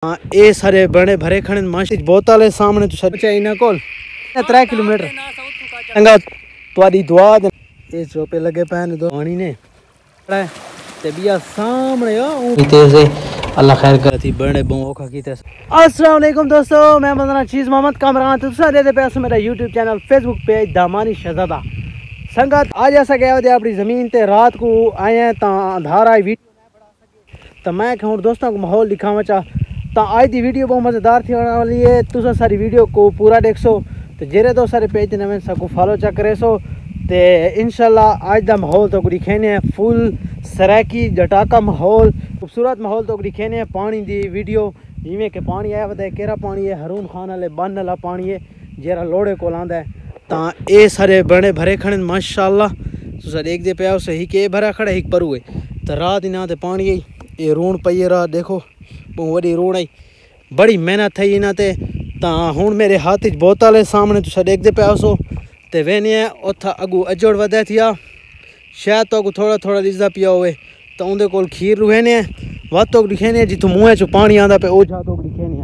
हाँ ये सारे बड़े भरे खड़े माशी बोतल है सामने तो सच इना कोल 3 किलोमीटर चंगा तुम्हारी दुआ ये चोपे लगे पैन दो पानी ने ते बिया सामने तेज अल्लाह खैर करती बड़े बोखा की तेज। अस्सलाम वालेकुम दोस्तों, मैं बंदना चीज़ मोहम्मद कामरान तुसा दे पैसे मेरा यूट्यूब चैनल फेसबुक पेज दामानी शहजादा संगत आज ऐसा गया थे अपनी ज़मीन ते रात को आए हैं ता धार आई वीडियो तो मैं कहूँ दोस्तों को माहौल दिखावा चाह तो आज की वीडियो बहुत मज़ेदार थी होने वाली है। तुसा सारी वीडियो को पूरा देख सो तो जेरे तो सारे पेज नवे सबको फॉलो चेक करे सो ते इंशाल्लाह आज का माहौल तो दिखेने है फुल सराकी जटाका माहौल खूबसूरत माहौल तो दिखेने है। पानी की वीडियो जिमें कि पानी आया वह केरा पानी है रून खान वाले बन वाला पानी है जेरा लोड़े को आंदा है तो ये सारे बड़े भरे खड़े माशाल्लाह तुसा देखते पे उसे ही के भरा खड़े एक पर हुए तो रात इना ते पानी आई ये रूण पई रात देखो बहुत वही रूण आई बड़ी मेहनत थी इन्हों ते हुण मेरे हाथ च बोतल है सामने तुसा देखते पे सो तो वेने उथा अगू अजड़ वधे थिया शायद तो अगू थोड़ा थोड़ा दिसदा पिया होवे तो उनके कोल खीर रुहेने वध तो दिखेने जितों मुँह चो पानी आंदा पे ओ जा तो दिखेने।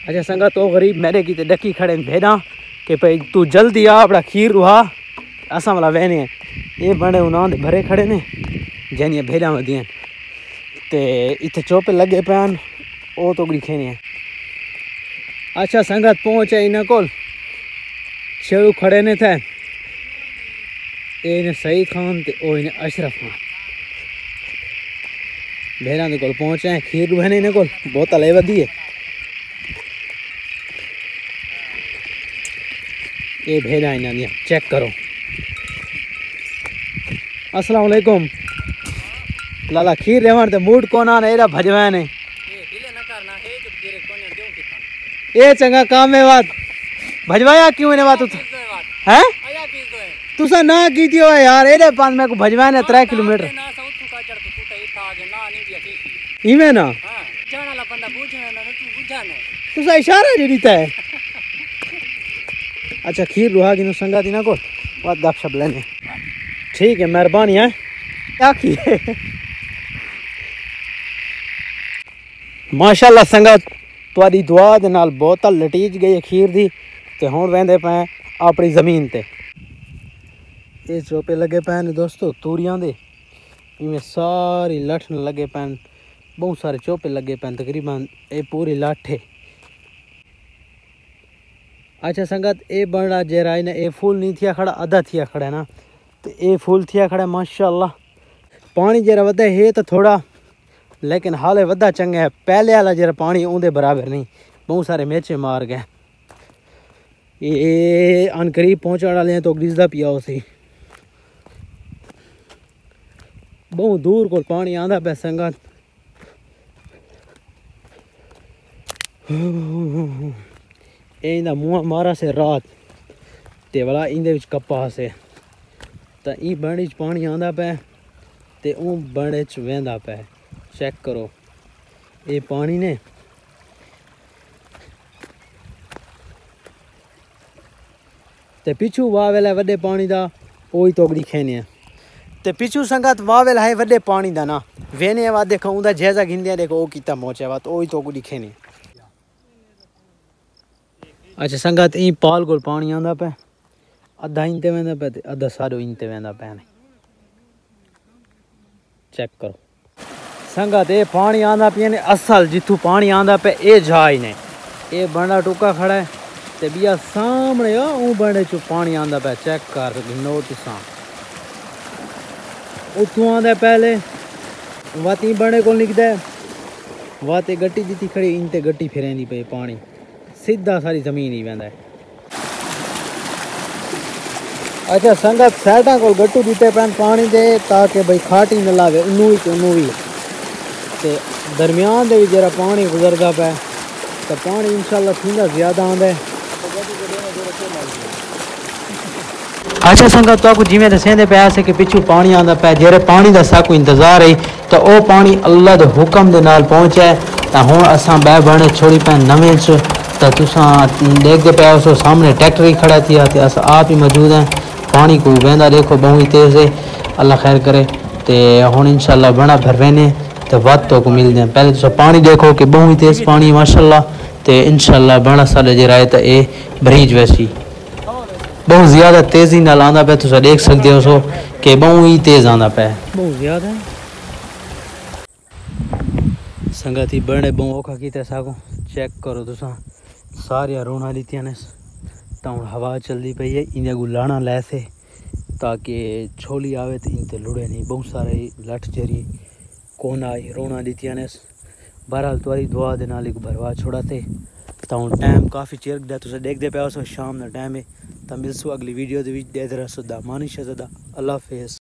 अच्छा संगा तो गरीब मेरे की डकी खड़े भेड़ा कि भाई तू जल्दी आ अपना खीर रुहा असा वाला वेने ये बड़े उन्होंने भरे खड़े ने जैनिया भेड़ा वधियां ते इतने चोपे लगे पैन ओ तो दिखेने। अच्छा संगत पहुंचे इन्हें कोल छेड़ू खड़े ने थे इन्हें सईद खान ते ओ इन्हें अशरफ खान भेड़ा के कोल पहुंचे हैं खीर रुहने इन्हें कोल बोतल है वधी है ये भेड़ा इन्हें चेक करो। अस्सलाम वालेकुम लाला खीर रेवण ते मूड कोना ने एरा भजवा ने ये चंगा काम है बात भजवाया क्यों ने बात है तुसा ना की दियो यार एरे पास मेरे को भजवा ने 3 किलोमीटर इमे ना तुसा इशारा जी दीता है। अच्छा खीर रुहा की संगा दी ना को बात गपशप लेने ठीक है मेहरबानी है क्या की माशाल्लाह संगत तुहाडी दुआ दे नाल बोतल लटीज गई खीर दी ते हुण वेंदे पे अपनी ज़मीन ते ये चोपे लगे पे ने दोस्तों तूरियां दे इवें सारी लठन लगे पे बहुत सारे चोपे लगे पे तकरीबन ये पूरी लाठ है। अच्छा संगत ये बड़ा जेरा ने ये फूल नहीं थिया खड़ा आधा थिया खड़ा ना तो ये फूल थिया खड़ा माशाल्लाह पानी जरा वधे है तो थोड़ा लेकिन हाले वधा चंगा है पहले वाला जरा पानी उनके बराबर नहीं बहुत सारे मेचे मार गए ये अनकरीब पहुँचने वाले तो दिसदा पिया उसी बहुत दूर को पानी आंदा पे संगत मुँह मारा से रात ते वाला इंदे कपा से तो ई बड़े पानी आंदा पे ते ऊ बड़े च वेंदा पे चेक करो ये पानी ने ते पिछू वाह वेला वड्डे पानी दा ओही तो दिखेने ते पिछू संगत वाह वेला है वड्डे पानी दा ना वेने वा देखो उदा जैसा गिंदे देखो ओ कीता पहुंचे वा तो ओही तो दिखेने। अच्छा संगत ई पाल को पानी आंदा पे अद्धा इंते वेंदा पे ते अद्धा सारो इंते वेंदा पे चेक करो संगत ये पानी आंदा पे ने असल जिथू पानी आंदा पे ये जाई ने ये बड़ा टुका खड़ा है ते बिया सामने ऊ बड़े चो पानी आंदा पे चेक कर नोट सा उतों आंदा पहले वाती बड़े को निकदा है वाते गट्टी जिती खड़ी इनते गट्टी फिरेंदी पे पानी सीधा सारी जमीन ही वेंदा है। अच्छा संगत साइडा को गट्टू दिते पैन पानी दे ताकि भाई खाटी न लावे उन्नू भी ते दरमियान दे भी जरा पानी गुजरदा पे तो पानी इंशाल्लाह थींदा ज़्यादा आंदा है। अच्छा संगत तो जिमें दसेंदे पे ऐसे कि पिछू पानी आंदा पे जेरे पानी दा साकू इंतजार है तो ओ पानी अल्लाह दे हुक्म दे नाल पहुंचे तो हुण असां बै बने छोड़ी पे नवें च तो तुसा देखते पे उस सामने ट्रैक्टर ही खड़ा थी ते अस आप ही मौजूद हैं पानी को वेंदा देखो बहुत ही तेज़ है अल्लाह खैर करे ते हुण इंशाल्लाह बड़ा भर रहने तो वत तो को मिलते हैं। पहले तुम पानी देखो कि बहुत ही तेज़ पानी माशाल्लाह, तो इंशाल्लाह बड़ा साल जे राय तो ये बरीज वैसी बहुत ज़्यादा तेज़ी नाल आंदा पे। तुम देख सकते हो सो कि बहुत ही तेज़ आंदा पे, बहुत ज़्यादा संगति बड़े बहुत औखा किया साको। चेक करो तुसा सारिया रोना लीतियां ने, तो हूँ हवा चलती पई है। इन्हें को लाना लैसे ताकि छोली आवे तो इनते लुड़े नहीं। बहुत सारे लठ जरी कोना आई रोना लीतियां ने। बहरहाल तुम्हारी दुआ दे नाल एक भरवा छोड़ाते तो हूँ टाइम काफ़ी चिर गया। तुम देखते पे हो शाम का टाइम है। तो मिलसू अगली वीडियो दे रहा सुधा मानी शहजादा। अल्लाह हाफिज़।